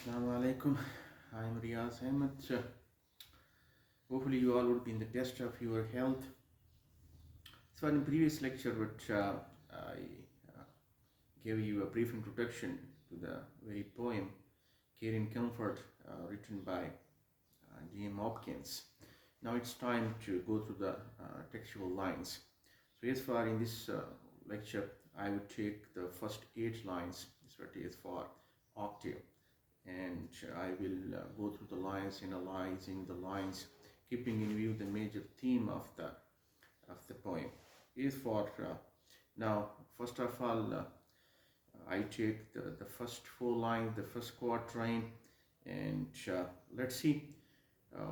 Assalamu alaikum. I'm Riaz Ahmed. Hopefully, you all would be in the best of your health. So, in the previous lecture, which I uh, gave you a brief introduction to the very poem Carrion Comfort, written by J.M. Hopkins. Now it's time to go through the textual lines. So, as far in this lecture, I would take the first 8 lines. This is for octave, and I will go through the lines, analyzing the lines, keeping in view the major theme of the poem. Is for now. First of all, I take the first 4 lines, the first quatrain, and let's see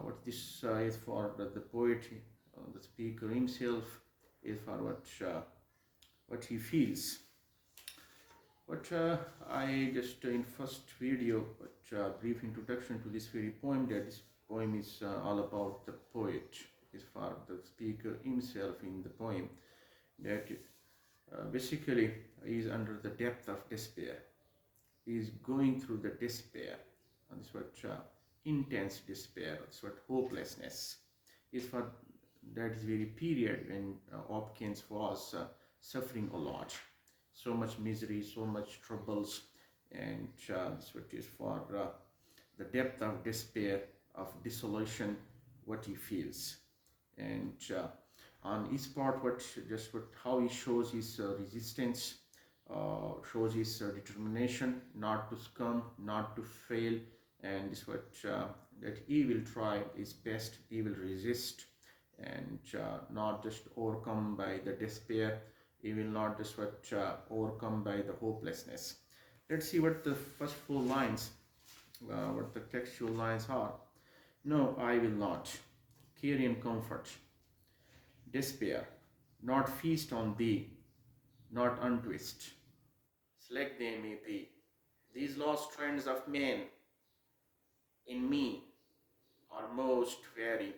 what this is for. The poet, the speaker himself, is for what he feels. But I just in first video, but brief introduction to this very poem. That this poem is all about the poet. Is for the speaker himself in the poem. That basically is under the depth of despair. He is going through the despair. And this what intense despair. This what hopelessness. Is for that is very period when Hopkins was suffering a lot. So much misery, so much troubles, and this what is for the depth of despair, of desolation, what he feels. And on his part, how he shows his resistance, shows his determination not to succumb, not to fail, and this what that he will try his best, he will resist, and not just overcome by the despair. He will not just overcome by the hopelessness. Let's see what the first 4 lines, what the textual lines are. No, I will not. Carrion comfort. Despair. Not feast on thee, not untwist. Select they may be. These lost trends of men in me are most weary.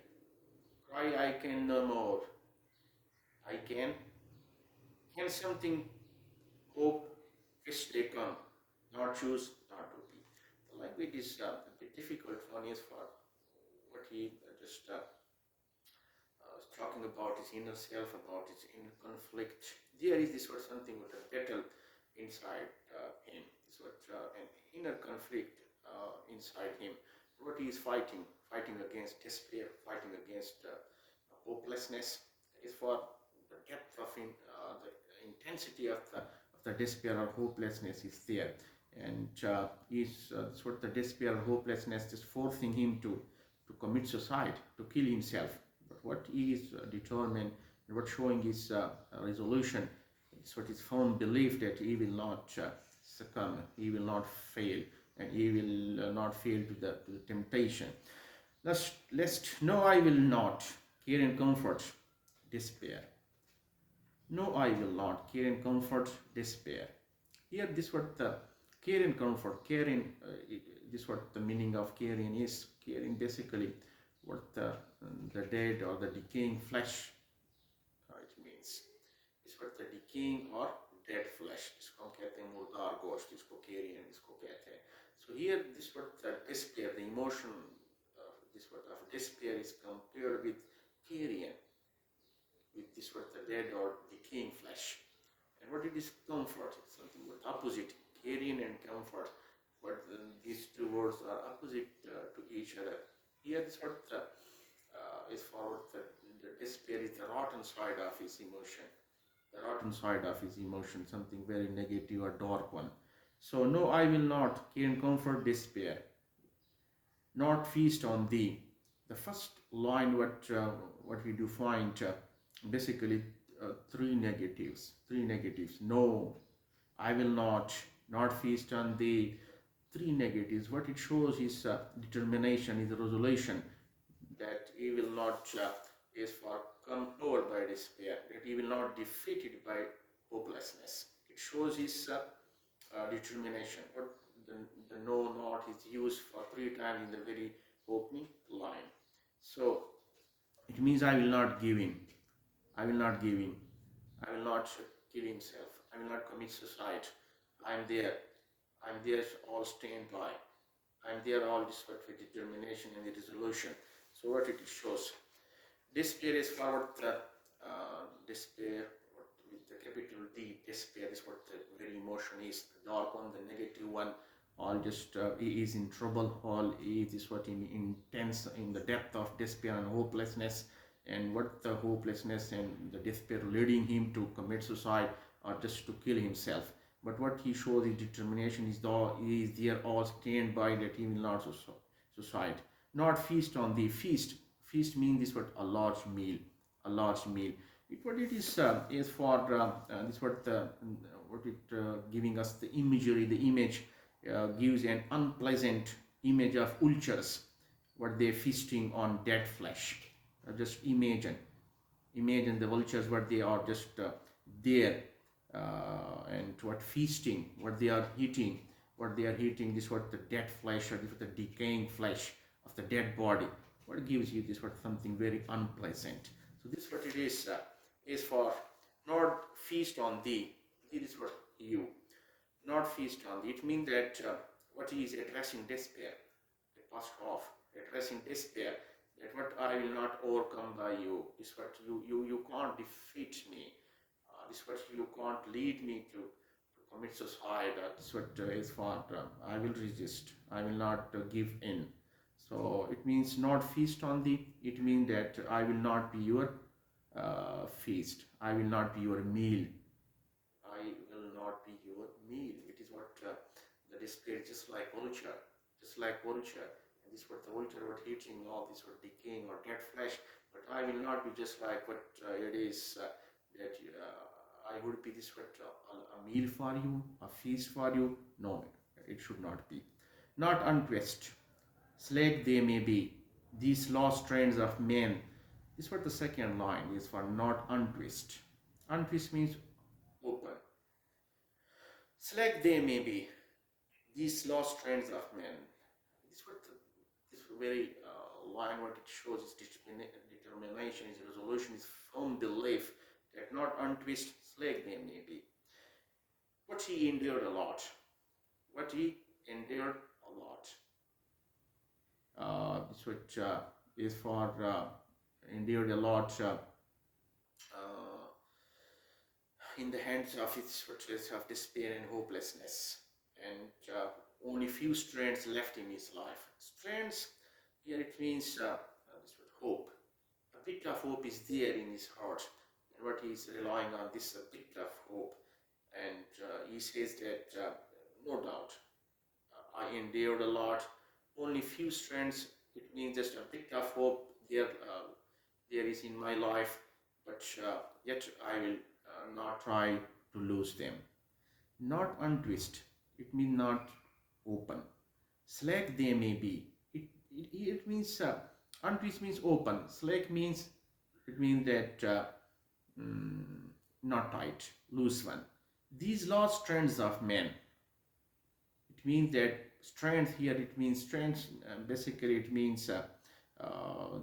Cry I can no more. I can something hope which they come, not choose not to be. The language is a bit difficult. One is for what he just was talking about his inner self, about his inner conflict. There is this was something with a battle inside him. This was an inner conflict inside him. What he is fighting against despair, fighting against hopelessness. Is for the depth of him, the intensity of the despair or hopelessness is there, and is sort of the despair or hopelessness is forcing him to commit suicide, to kill himself. But what he is determined, and what showing his resolution, is what his firm belief that he will not succumb, he will not fail, and he will not fail to the temptation. Lest no, I will not. Carrion comfort, despair. No, I will not. Carrion comfort, despair. Here, this what the carrion comfort, carrion, this what the meaning of carrion is. Carrion basically what the dead or the decaying flesh, it means. This what the decaying or dead flesh. इसको कहते हैं मुर्दार गोश्त, इसको carrion, इसको कहते हैं. So here, this what the despair, the emotion, this what of despair is compared with carrion, with this what the dead or decaying flesh. And what it is comfort? It's something with opposite, carrion and comfort. But these two words are opposite to each other. Here this what is for the despair is the rotten side of his emotion. The rotten side of his emotion, something very negative or dark one. So no, I will not. Carrion comfort, despair. Not feast on thee. The first line what we do find basically 3 negatives. No, I will not feast on thee. 3 negatives. What it shows is determination, is resolution, that he will not is for come over by despair, that he will not defeated by hopelessness. It shows his determination. But the no not is used for 3 times in the very opening line. So it means I will not give in. I will not give in. I will not kill himself. I will not commit suicide. I am there. All stand by. and they are all desperate with determination and the resolution. So what it shows, despair is forward the despair with the capital D. Despair is what the very emotion is. The dark one, the negative one, all just he is in trouble. All it is what in intense in the depth of despair and hopelessness, and what the hopelessness and the despair leading him to commit suicide or just to kill himself. But what he shows is determination is there all stand by that he will not suicide. Not feast on the feast. Feast means this what a large meal, a large meal. What it is for this what it giving us the imagery, the image gives an unpleasant image of vultures, what they feasting on dead flesh. Just imagine the vultures, what they are just there, and what feasting, what they are eating, this what the dead flesh or the decaying flesh of the dead body. What gives you this what something very unpleasant. So this what it is for not feast on thee. This is what you not feast on thee. It means that what he is addressing despair, the past off, addressing despair, that what I will not overcome by you. This what you can't defeat me. This what you can't lead me to commit suicide. This what is for I will resist. I will not give in. So it means not feast on thee. It means that I will not be your feast. I will not be your meal. I will not be your meal. It is what the despair, just like vulture, just like vulture. And this what the vulture what eating all this what decaying or dead flesh. But I will not be just like what it is that I would be this what a meal for you, a feast for you. No, it should not be. Not untwist. Slack they may be, these lost trains of men. This is what the second line is for, not untwist. Untwist means open. Slack they may be, these lost trains of men. This is what this very line what it shows is determination, is resolution, is firm belief that not untwist, slack they may be. What he endured a lot. What he endured a lot. This which is for endured a lot in the hands of its fortress of despair and hopelessness, and only few strands left in his life. Strands here it means this word hope. A bit of hope is there in his heart, and what he is relying on this a bit of hope, and he says that no doubt I endured a lot. Only few strands, it means just a bit of hope there is in my life, but yet I will not try to lose them. Not untwist, it means not open. Slack they may be. It means untwist means open. Slack means it means that not tight, loose one. These lost strands of men. It means that strands here, it means strands, basically it means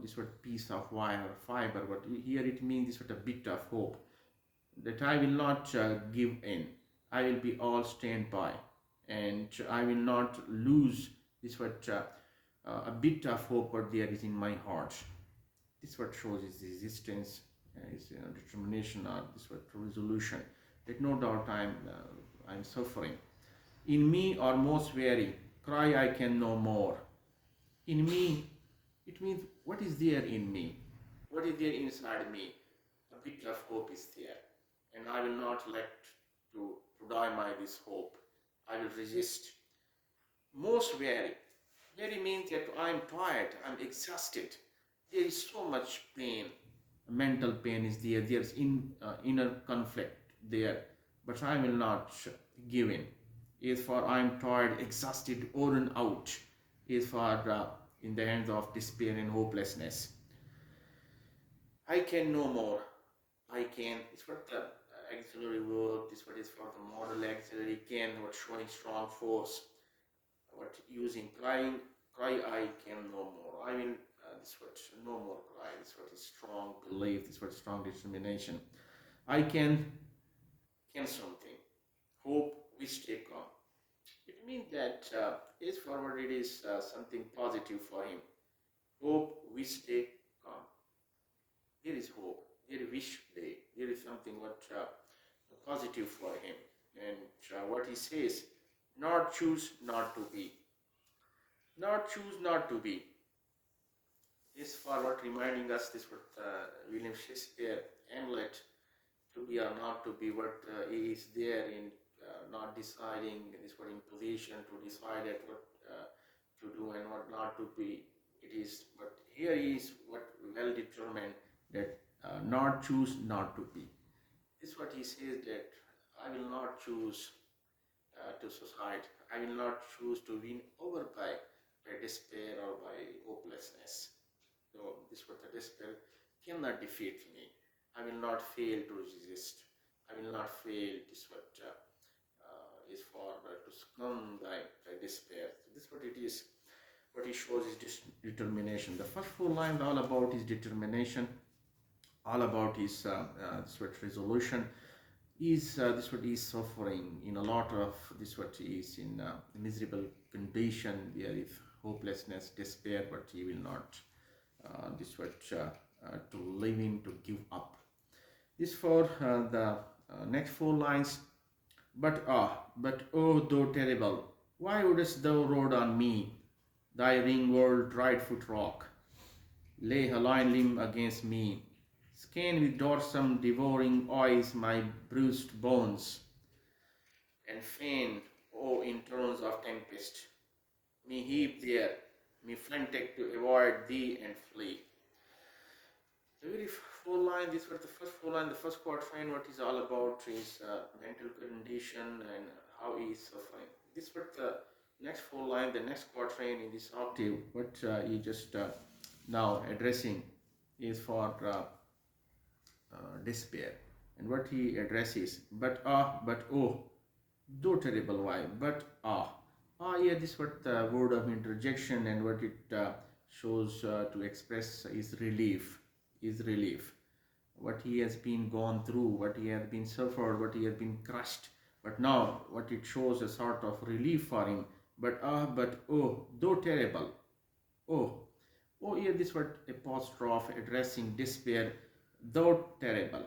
this word piece of wire or fiber, but here it means this sort of bit of hope that I will not give in. I will be all stand by, and I will not lose this what a bit of hope what there is in my heart. This what shows is resistance, is determination, or this what resolution. That no doubt I'm suffering. In me are most weary, cry I can no more. In me, it means what is there in me? What is there inside me? A bit of hope is there. And I will not let to die by this hope. I will resist. Most weary. Weary means that I'm tired, I'm exhausted. There is so much pain. Mental pain is there. There's inner conflict there. But I will not give in. Is for I'm tired, exhausted, worn out. Is for in the hands of despair and hopelessness. I can no more. I can. It's for the auxiliary verb. This word is for the modal auxiliary. Can, what showing strong force. What using crying. Cry I can no more. I will. This word no more cry. This word is strong belief. This word is strong determination. I can something. Hope which take on. It It means that is forward, it is something positive for him. Hope, wish day, come. There is hope. There is wish day. There is something what positive for him. And what he says, not choose not to be. Not choose not to be. This forward reminding us this what William Shakespeare, Hamlet, to be or not to be, what is there in not deciding this what in position to decide at what to do and what not to be. It is, but here is what well determined that not choose not to be. This is what he says, that I will not choose to suicide. I will not choose to win over by despair or by hopelessness. So this what the despair cannot defeat me. I will not fail to resist. I will not fail. This what is for to succumb by despair. So this what it is. What he shows is determination. The first four lines all about his determination, all about his this what resolution. Is this what he is suffering in a lot of this what he is in miserable condition. There is hopelessness, despair, but he will not this what to leave him, to give up. This for the next four lines. But oh, though terrible, why wouldst thou rode on me? Thy ring-walled right-foot rock, lay a lion limb against me, scan with dorsum devouring eyes my bruised bones, and fain, oh, in tones of tempest, me heap there, me frantic to avoid thee and flee. The very four line, this was the first four line, the first quatrain, what is all about is mental condition and how he is suffering. This was the next four line, the next quatrain in this octave, what he just now addressing is for despair. And what he addresses, but oh, though terrible, why? But yeah, this what the word of interjection, and what it shows to express is relief, what he has been gone through, what he has been suffered, what he has been crushed, but now what it shows a sort of relief for him. But oh, though terrible, oh, yeah, this what apostrophe addressing despair, though terrible.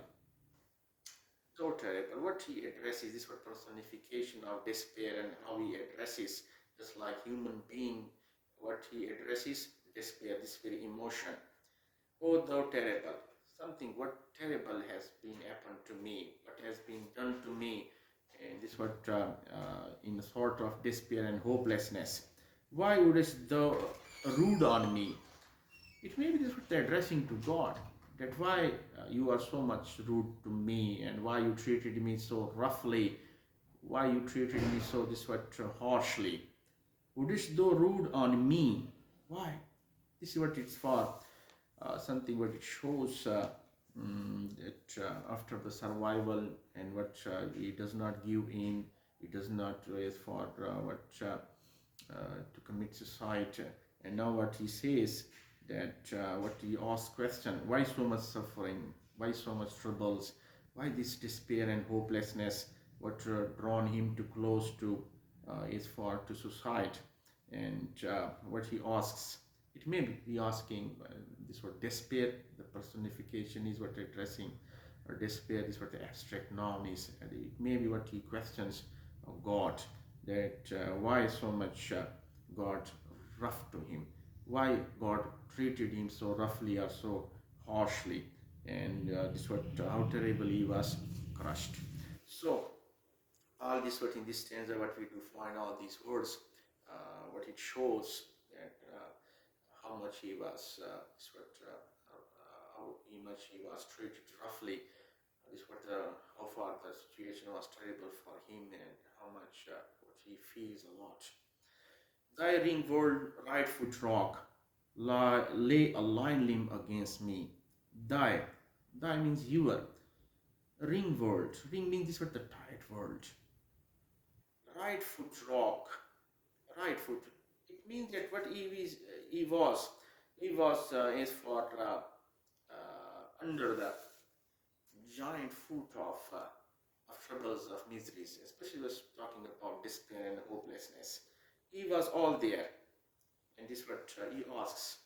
So terrible. What he addresses is what personification of despair, and how he addresses, just like human being, what he addresses despair, this very emotion. Oh, thou terrible, something what terrible has been happened to me, what has been done to me, and this what in a sort of despair and hopelessness. Why wouldst thou rude on me? It may be this what they're addressing to God, that why you are so much rude to me, and why you treated me so roughly, why you treated me so this what harshly. Wouldst thou rude on me? Why? This is what it's for. Something what it shows that after the survival, and what he does not give in, he does not raise for to commit suicide, and now what he says, that what he asks question, why so much suffering, why so much troubles, why this despair and hopelessness, what drawn him to close to is for to suicide, and what he asks, it may be asking this word despair, the personification is what addressing, or despair is what the abstract noun is, and it may be what he questions of God, that why so much God rough to him, why God treated him so roughly or so harshly, and this what how terribly he was crushed. So all this what in this stanza, what we do find all these words, what it shows that how much he was how much he was treated roughly. This what how far the situation was terrible for him, and how much what he feels a lot. Thy ring-walled right foot rock, lay a lion limb against me. Thy means your. Ring-walled, ring means this what the tight world. Right foot rock, right foot. It means that what he was is for under the giant foot of troubles, of miseries, especially was talking about despair and hopelessness. He was all there, and this is what he asks,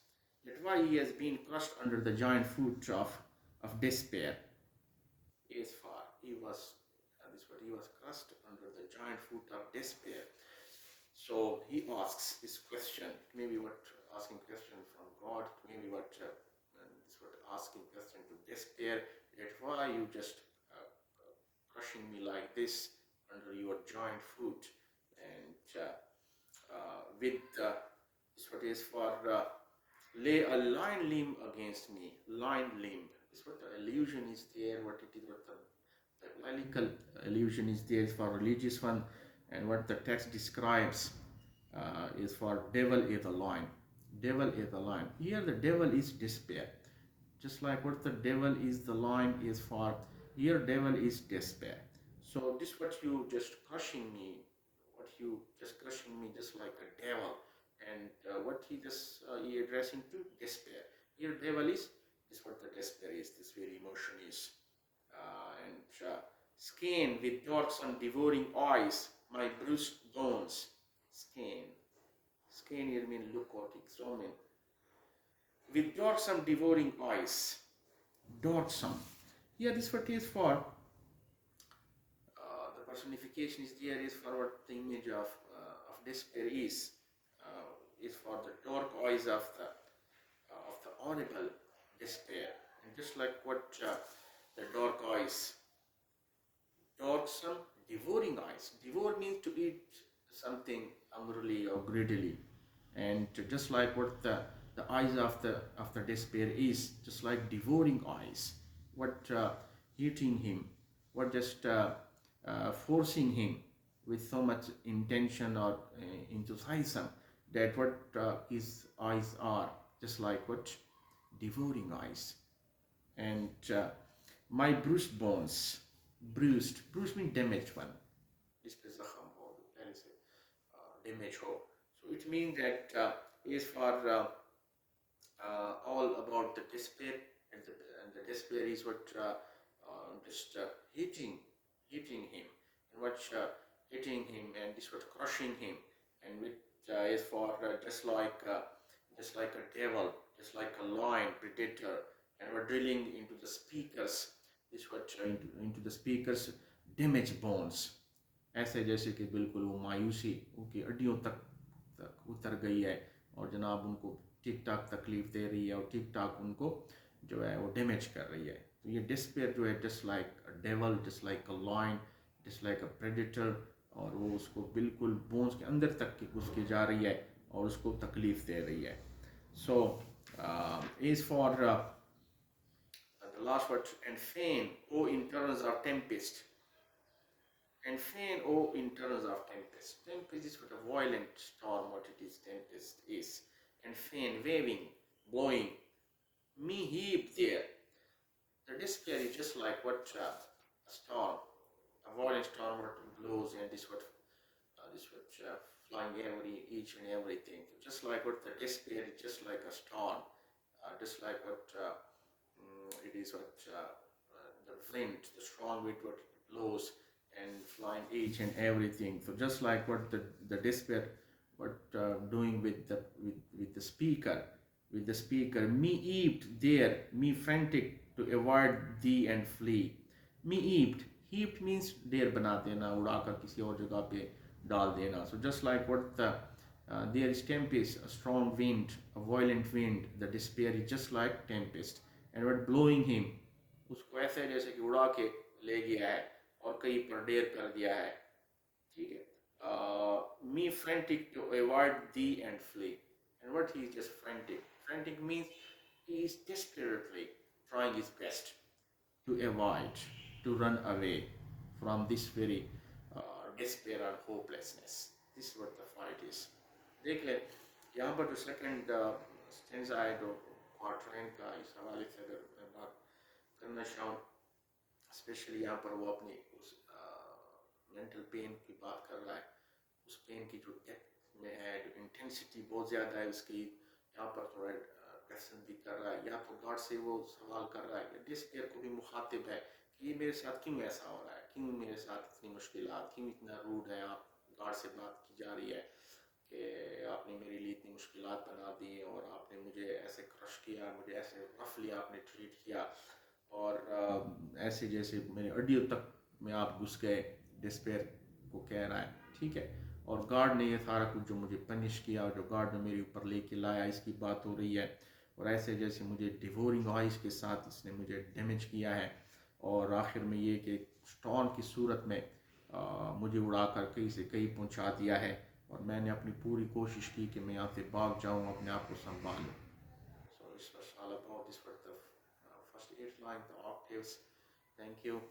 that why he has been crushed under the giant foot of despair. Is far. He was, this what he was crushed under the giant foot of despair. So he asks this question, maybe what asking question from God, maybe what this what asking question to despair, that why you just crushing me like this under your giant foot, and with this what is for lay a lion limb against me, lion limb. This what the illusion is there, what it is, what the biblical illusion is there for religious one, and what the text describes is for devil is a lion. Devil is a lion. Here the devil is despair. Just like what the devil is, the lion is for. Here devil is despair. So this what you just crushing me, what you just crushing me just like a devil, and what he just he addressing to despair. Here devil is what the despair is. This very emotion is, and skin with darksome devouring eyes, my bruised bones. Skin, skin here mean leucotic. So mean with darksome devouring eyes. Darksome. Here this what is for. The personification is there is for what the image of despair is for the dark eyes of the horrible despair, and just like what the dark eyes, darksome, devouring eyes. Devour means to eat something hungrily or greedily, and just like what the eyes of the despair is, just like devouring eyes. What eating him, what just forcing him with so much intention or enthusiasm, that what his eyes are, just like what devouring eyes, and my bruised bones, bruised means damaged one. This is zaham or there is a damage ho. So it means that is for all about the despair, and the despair is what just hitting him, and what hitting him, and this what crushing him, and which is for just like a devil, just like a lion predator, and we're drilling into the speakers, this what into the speakers damage bones, ऐसे जैसे कि बिल्कुल वो मायूसी उनकी हड्डियों तक उतर गई है, और जनाब उनको ठीक ठाक तकलीफ दे रही है, और ठीक ठाक उनको जो है वो डैमेज कर रही है. तो ये डिस्पेयर जो है just like a devil, just like a lion, just like a predator, और वो उसको बिल्कुल बोन्स के अंदर तक घुस के जा रही है और उसको तकलीफ दे रही है. So is for the last word, and fain, O in terms of tempest. And fain, O in terms of tempest. Tempest is what a violent storm, what it is, tempest is. And fain, waving, blowing, me heap there. The despair is just like what a storm, a violent storm what blows, and this what flying each and everything. Just like what the despair is, just like a storm, just like what it is what the wind, the strong wind what blows and flying each and everything. So just like what the despair what doing with the speaker, me heaped there, me frantic to avoid thee and flee. Me heaped means ढेर बना देना, उड़ाकर किसी और जगह पे डाल देना. So just like what there is tempest, a strong wind, a violent wind, the despair is just like tempest, and what blowing him, उसको ऐसे जैसे कि उड़ा के ले गया है और कहीं पर ढेर कर दिया है. ठीक है. Me frantic to avoid thee and flee. And what he is just frantic. Frantic means he is desperately trying his best to avoid, to run away from this very despair and hopelessness. This is what the fight is. देख ले यहाँ पर जो second stanza है, जो क्वार्टरलाइन का, इस हवाले से अगर मैं बात करना चाहूँ, स्पेशली यहाँ पर वो अपनी उस मेंटल पेन की बात कर रहा है, उस पेन की जो डेप्थ में है, जो इंटेंसिटी बहुत ज़्यादा है उसकी, यहाँ पर थोड़ा क्वेश्चन भी कर रहा है, या तो गॉड से वो सवाल कर रहा है, या डिस्पेयर को भी मुखातिब है ये मेरे साथ क्यों ऐसा हो रहा है, क्यों मेरे साथ इतनी मुश्किलात, क्यों इतना रूड है, आप गार्ड से बात की जा रही है कि आपने मेरे लिए इतनी मुश्किलात बना दी और आपने मुझे ऐसे क्रश किया, मुझे ऐसे रफली आपने ट्रीट किया और ऐसे जैसे मेरे हड्डियों तक में आप घुस गए, डिस्पेयर को कह रहा है, ठीक है। और गार्ड ने ये सारा कुछ जो मुझे पनिश किया, जो गार्ड ने मेरे ऊपर लेके लाया, इसकी बात हो रही है। और ऐसे जैसे मुझे डिवोरिंग आइज के साथ इसने मुझे डैमेज किया है और आखिर में ये कि स्टॉर्म की सूरत में मुझे उड़ाकर कहीं से कहीं पहुंचा दिया है और मैंने अपनी पूरी कोशिश की कि मैं यहाँ से भाग जाऊँ, अपने आप को संभालूँ। So this was all about this for the first 8 lines, the octaves. Thank you.